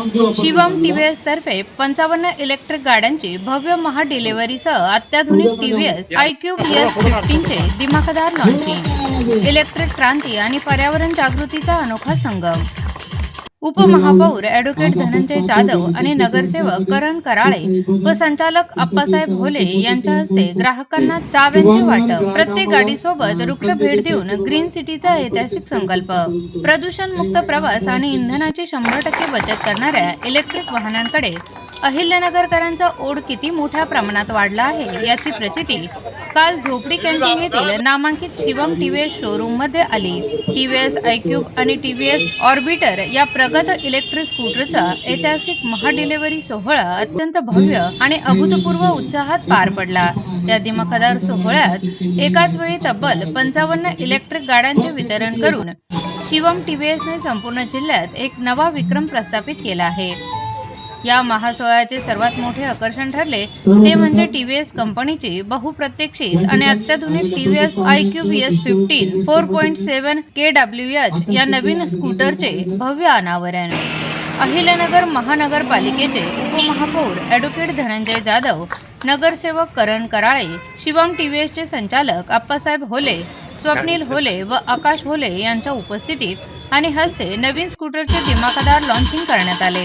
Shivam TVS तर्फे 55 electric गाड्यांची भव्य महा डिलिव्हरीसह अत्याधुनिक टीव्हीएस iQube ES15 चे दिमाखदार लॉन्चिंग। इलेक्ट्रिक क्रांती आणि पर्यावरण जागृतीचा अनोखा संगम। उपमहापौर ॲडव्होकेट धनंजय जाधव आणि नगरसेवक करण कराळे व संचालक अप्पासाहेब होले यांच्या हस्ते ग्राहकांना चाव्यांचे वाटप। प्रत्येक गाडीसोबत वृक्ष भेट देऊन ग्रीन सिटीचा ऐतिहासिक संकल्प। प्रदूषण मुक्त प्रवास आणि इंधनाची 100% बचत करणाऱ्या इलेक्ट्रिक वाहनांकडे अहिल्यानगरकरांचा ओढ किती मोठ्या प्रमाणात वाढला आहे याची प्रचिती काल झोपडी कॅन्टीन येथील नामांकित शिवम टीव्हीएस शोरूम मध्ये आली। टीव्हीएस iQube आणि टीव्हीएस ऑर्बिटर या प्रगत इलेक्ट्रिक स्कूटरचा ऐतिहासिक महा डिलिव्हरी सोहळा अत्यंत भव्य आणि अभूतपूर्व उत्साहात पार पडला। या दिमाखदार सोहळ्यात एकाच वेळी तब्बल 55 इलेक्ट्रिक गाड्यांचे वितरण करून शिवम टीव्हीएसने संपूर्ण जिल्ह्यात एक नवा विक्रम प्रस्थापित केला आहे। या महासोहळ्याचे सर्वात मोठे आकर्षण ठरले ते म्हणजे टीव्हीएस कंपनीची बहुप्रतीक्षित आणि अत्याधुनिक टीव्हीएस iQube ES15 4.7 kWh या नवीन स्कूटरचे भव्य अनावरण। अहिल्यानगर महानगरपालिकेचे उपमहापौर ॲडव्होकेट धनंजय जाधव, नगरसेवक करण कराळे, शिवम टीव्हीएसचे संचालक अप्पासाहेब होले, स्वप्नील होले व आकाश होले यांच्या उपस्थितीत आणि हस्ते नवीन स्कूटरचे दिमाखदार लॉन्चिंग करण्यात आले।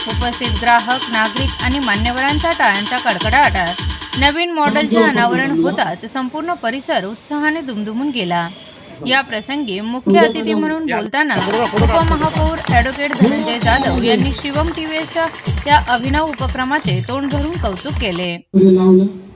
उपस्थित ग्राहक, नागरिक आणि मान्यवरांच्या टाळ्यांच्या कडकडाटात नवीन मॉडेलचे अनावरण होताच संपूर्ण परिसर उत्साहाने दुमदुमून गेला। या प्रसंगी मुख्य अतिथी म्हणून बोलताना उपमहापौर ॲडव्होकेट धनंजय जाधव यांनी शिवम टीव्हीएसच्या या अभिनव उपक्रमाचे तोंड भरून कौतुक केले।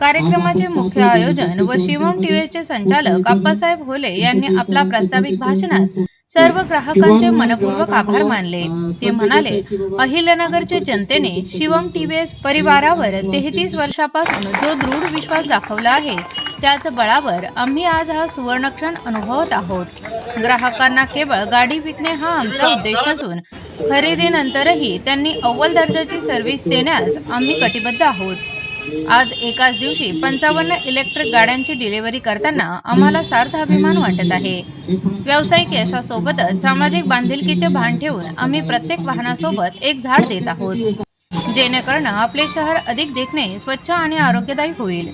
कार्यक्रमाचे मुख्य आयोजन व शिवम टीव्हीएसचे संचालक अप्पासाहेब होले यांनी आपल्या प्रास्ताविक भाषणात सर्व ग्राहकांचे मनपूर्वक आभार मानले। ते म्हणाले, अहिल्यानगरच्या जनतेने शिवम टीव्हीएस परिवारावर 33 वर्षापासून जो दृढ विश्वास दाखवला आहे त्याच बळावर आम्ही आज हा सुवर्णक्षण अनुभवत आहोत। ग्राहकांना केवळ गाडी विकणे हा आमचा उद्देश नसून खरेदीनंतरही त्यांनी अव्वल दर्जाची सर्व्हिस देण्यास आम्ही कटिबद्ध आहोत। आज एकाच दिवशी 55 इलेक्ट्रिक गाड्यांची डिलिव्हरी करताना आम्हाला सार्थ अभिमान वाटत आहे। व्यावसायिक यशासोबतच सामाजिक बांधिलकीचे भान ठेवून आम्ही प्रत्येक वाहनासोबत एक झाड देत आहोत, जेणेकरून आपले शहर अधिक देखणे, स्वच्छ आणि आरोग्यदायी होईल।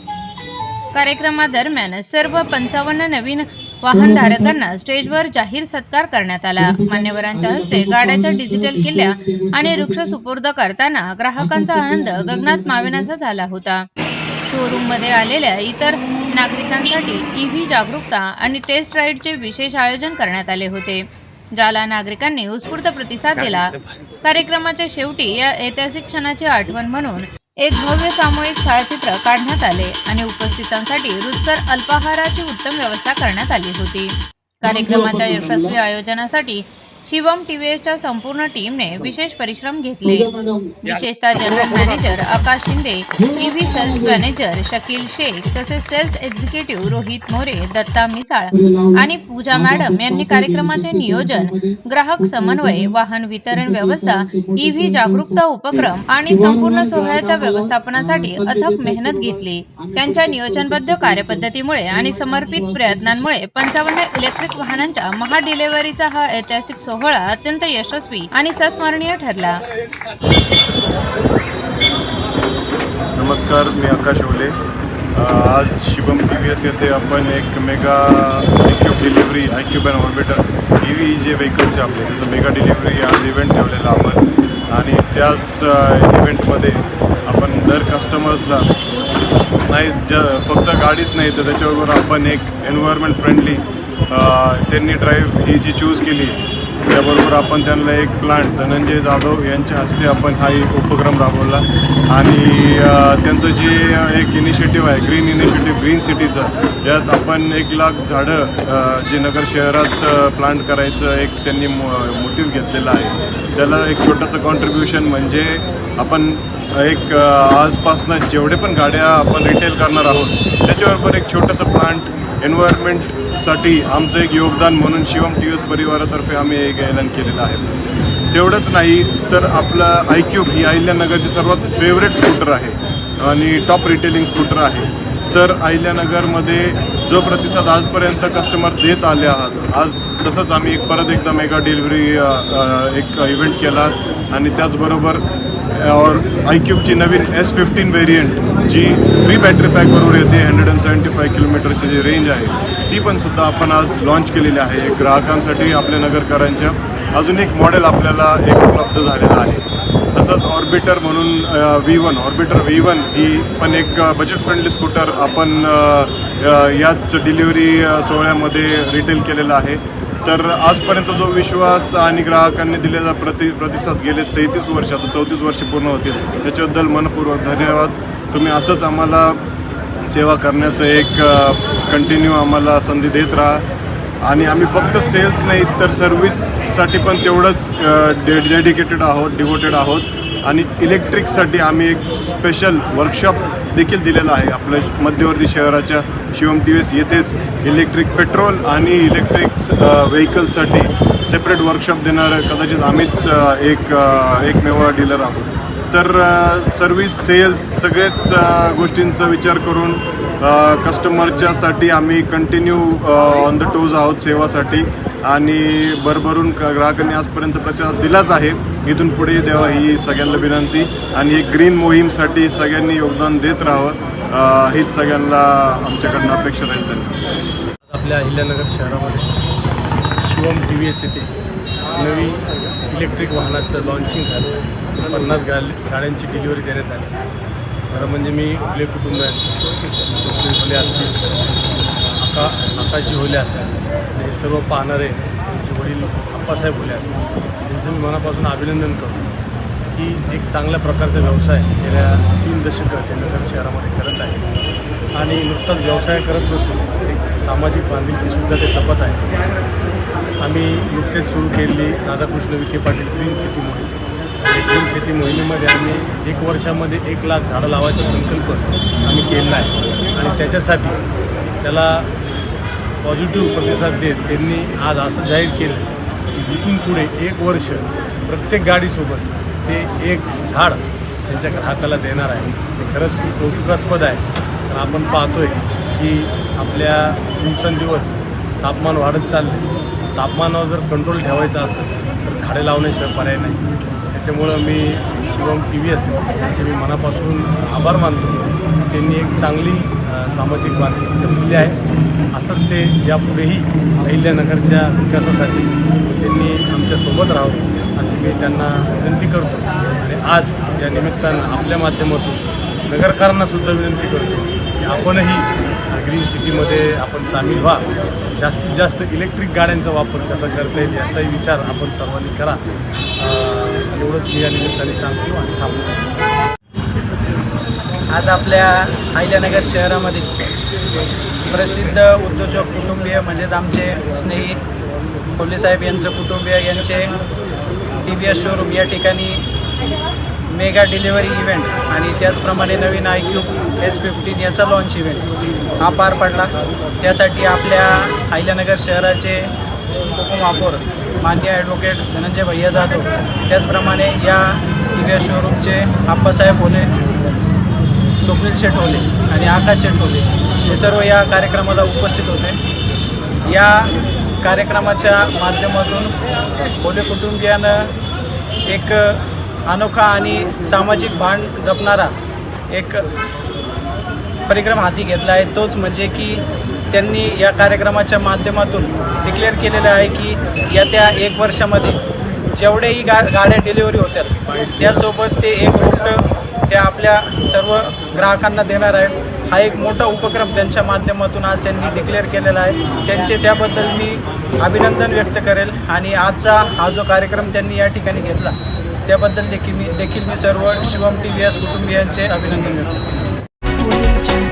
कार्यक्रमादरम्यान सर्व 55 नवीन वाहनधारकांना स्टेजवर जाहीर सत्कार करण्यात आला। मान्यवरांच्या हस्ते गाड्याच्या डिजिटल किल्ल्या आणि वृक्ष सुपूर्द करताना ग्राहकांचा आनंद गगनात मावेनासा झाला होता। शोरूम मध्ये आलेल्या इतर नागरिकांसाठी ईव्ही जागरूकता आणि टेस्ट राईडचे विशेष आयोजन करण्यात आले होते, ज्याला नागरिकांनी उत्स्फूर्त प्रतिसाद दिला। कार्यक्रमाच्या शेवटी या ऐतिहासिक क्षणाची आठवण म्हणून एक भव्य सामूहिक छायाचित्र काढण्यात आले आणि उपस्थितांसाठी रुचकर अल्पाहाराची उत्तम व्यवस्था करण्यात आली होती। कार्यक्रमाच्या यशस्वी आयोजनासाठी शिवम टीव्हीएसच्या संपूर्ण टीमने विशेष परिश्रम घेतले। विशेषतः general manager Akash Shinde, EV sales manager Shakeel Shaikh तसेच सेल्स एक्झिक्युटिव्ह रोहित मोरे, दत्ता मिसाळ आणि पूजा मॅडम यांनी कार्यक्रमाचे नियोजन, ग्राहक समन्वय, वाहन वितरण व्यवस्था, ईव्ही जागरूकता उपक्रम आणि संपूर्ण सोहळ्याच्या व्यवस्थापनासाठी अथक मेहनत घेतली। त्यांच्या नियोजनबद्ध कार्यपद्धतीमुळे आणि समर्पित प्रयत्नांमुळे 55 इलेक्ट्रिक वाहनांच्या महा डिलिव्हरीचा हा ऐतिहासिक सोहळा अत्यंत यशस्वी आणि संस्मरणीय ठरला। नमस्कार, मी आकाश होले। आज शिवम टीव्हीएस येथे आपण एक मेगा iQube डिलिव्हरी, iQube आणि ऑर्बिटर ईव्ही जे व्हेकल्स आहे आपले, त्याचं मेगा डिलिव्हरी आज इव्हेंट ठेवलेला आपण। आणि त्याच इव्हेंटमध्ये आपण दर कस्टमर्सला नाही फक्त गाडीच नाही तर त्याच्याबरोबर आपण एक एन्व्हायरमेंट फ्रेंडली त्यांनी ड्राईव्ह ही जी चूज केली त्याबरोबर आपण त्यांना एक प्लांट धनंजय जाधव यांच्या हस्ते आपण हा एक उपक्रम राबवला। आणि त्यांचं जे एक इनिशिएटिव्ह आहे ग्रीन इनिशिएटिव्ह, ग्रीन सिटीचं, यात आपण 1 लाख झाडं जे नगर शहरात प्लांट करायचं एक त्यांनी मोटिव्ह घेतलेला आहे। त्याला एक छोटंसं कॉन्ट्रीब्युशन म्हणजे आपण एक आजपासून जेवढे पण गाड्या आपण रिटेल करणार आहोत त्याच्याबरोबर एक छोटंसं प्लांट एन्व्हायरमेंटसाठी आमचं एक योगदान म्हणून शिवम टीव्हीएस परिवारातर्फे आम्ही एक ऐलान केलेलं आहे। तेवढंच नाही तर आपलं iQube ही अहिल्यानगरची सर्वात फेवरेट स्कूटर आहे आणि टॉप रिटेलिंग स्कूटर आहे। तर अहिल्यानगरमध्ये जो प्रतिसाद आजपर्यंत कस्टमर देत आले आहात, आज तसंच आम्ही परत एकदा मेगा डिलिव्हरी एक इव्हेंट केला आणि त्याचबरोबर iQube नवीन S15 व्हेरियंट जी 3 बॅटरी पॅकबरोबर येते, 175 किलोमीटरची जी रेंज आहे ती पण सुद्धा आपण आज लॉन्च केलेली आहे ग्राहकांसाठी, आपल्या नगरकरांच्या. अजून एक मॉडेल आपल्याला एक उपलब्ध झालेलं आहे. तसंच ऑर्बिटर म्हणून ऑर्बिटर V1 ही पण एक बजेट फ्रेंडली स्कूटर आपण याच डिलिव्हरी सोहळ्यामध्ये रिटेल केलेला आहे. तर आजपर्यंत जो विश्वास आणि ग्राहकांनी दिलेला प्रतिसाद गेले 33 वर्ष, आता 34 वर्ष पूर्ण होतील, त्याच्याबद्दल मनपूर्वक धन्यवाद. तुम्ही असंच आम्हाला सेवा करण्याचं एक कंटिन्यू आम्हाला संधी देत राहा आणि आम्ही फक्त सेल्स नाही तर सर्व्हिससाठी पण तेवढंच डेडिकेटेड आहोत, डिवोटेड आहोत. आणि इलेक्ट्रिकसाठी आम्ही एक स्पेशल वर्कशॉप देखील दिलेला आहे आपल्या मध्यवर्ती शहराच्या शिवम TVS येथेच. इलेक्ट्रिक पेट्रोल आणि इलेक्ट्रिक व्हेकल्ससाठी सेपरेट वर्कशॉप देणारं कदाचित आम्हीच एकमेव डीलर आहोत. तर सर्व्हिस, सेल्स सगळेच गोष्टींचा विचार करून कस्टमरच्यासाठी आम्ही कंटिन्यू ऑन द टोज आहोत सेवासाठी आणि भरभरून ग्राहकांनी आजपर्यंत प्रतिसाद दिलाच आहे. इथून पुढे द्यावा ही सगळ्यांना विनंती आणि एक ग्रीन मोहीमसाठी सगळ्यांनी योगदान देत राहावं हीच सगळ्यांना आमच्याकडनं अपेक्षा राहील. धन्यवाद. आपल्या अहिल्यानगर शहरामध्ये शिवम TVS येथे नवी इलेक्ट्रिक वाहनाचं लॉन्चिंग झालं. 50 गाड्यांची डिलिव्हरी देण्यात आली. खरं म्हणजे मी आपले कुटुंबियांचे होले असतील, आकाशजी होले असतील, हे सर्व पाहणारे त्यांचे वडील आप्पासाहेब होले असतील, त्यांचं मी मनापासून अभिनंदन करतो की एक चांगल्या प्रकारचा व्यवसाय गेल्या 3 दशकं ते नगर शहरामध्ये करत आहे आणि नुसताच व्यवसाय करत नसून एक सामाजिक बांधिलकीसुद्धा ते जपत आहे. आम्ही नुकतेच सुरू केलेली राधाकृष्ण विखे पाटील ग्रीन सिटी मोहीम. ग्रीन सिटी मोहिमेमध्ये आम्ही 1 वर्षामध्ये 1 लाख झाडं लावायचा संकल्प आम्ही केलेला आहे आणि त्याच्यासाठी त्याला पॉझिटिव्ह प्रतिसाद देत त्यांनी आज असं जाहीर केलं की इथून पुढे 1 वर्ष प्रत्येक गाडीसोबत ते 1 झाड त्यांच्या ग्राहकाला देणार आहे. हे खरंच खूप कौतुकास्पद आहे. तर आपण पाहतोय की आपल्या दिवसेंदिवस तापमान वाढत चालले. तापमानावर जर कंट्रोल ठेवायचा असेल तर झाडे लावण्याशिवाय पर्याय नाही. त्याच्यामुळं मी शिवम TVS यांचे मी मनापासून आभार मानतो. त्यांनी एक चांगली सामाजिक बांधिलकी जपली आहे. असंच ते यापुढेही अहिल्यानगरच्या विकासासाठी त्यांनी आमच्यासोबत राहावं अशी मी त्यांना विनंती करतो. आणि आज या निमित्तानं आपल्या माध्यमातून नगरकरांनासुद्धा विनंती करतो की आपणही ग्रीन सिटीमध्ये आपण सामील व्हा. जास्तीत जास्त इलेक्ट्रिक गाड्यांचा वापर कसा करता येईल याचाही विचार आपण सर्वांनी करा. एवढंच मी या निमित्ताने सांगतो आणि थांबतो. आज आपल्या अहिल्यानगर शहरामध्ये प्रसिद्ध उद्योजक कुटुंबीय म्हणजेच आमचे स्नेही कोल्हेसाहेब यांचं कुटुंबीय यांचे TVS शोरूम या ठिकाणी मेगा डिलिव्हरी इव्हेंट आणि त्याचप्रमाणे नवीन iQube S15 याचा लॉन्च इव्हेंट हा पार पडला. त्यासाठी आपल्या अहिल्यानगर शहराचे उपमहापौर माननीय ॲडव्होकेट धनंजय भैया जाधव, त्याचप्रमाणे या TVS शोरूमचे आप्पासाहेब होले, स्वप्नील शेठ होले आणि आकाश शेठ होले हे सर्व या कार्यक्रमाला उपस्थित होते. या कार्यक्रमाच्या माध्यमातून होले कुटुंबियानं एक अनोखा आणि सामाजिक भान जपणारा एक परिक्रम हाती घेतला आहे. तोच म्हणजे की त्यांनी या कार्यक्रमाच्या माध्यमातून डिक्लेअर केलेलं आहे की येत्या 1 वर्षामध्ये जेवढेही गाड्या डिलिव्हरी होत्या त्यासोबत ते 1 रोपटं त्या आपल्या सर्व ग्राहकांना देणार आहेत. हा एक मोठा उपक्रम त्यांच्या माध्यमातून आज त्यांनी डिक्लेअर केलेला आहे. त्यांचे त्याबद्दल मी अभिनंदन व्यक्त करेल आणि आजचा हा जो कार्यक्रम त्यांनी या ठिकाणी घेतला त्याबद्दल देखील मी सर्व शिवम TVS कुटुंबियांचे अभिनंदन व्यक्त करतो.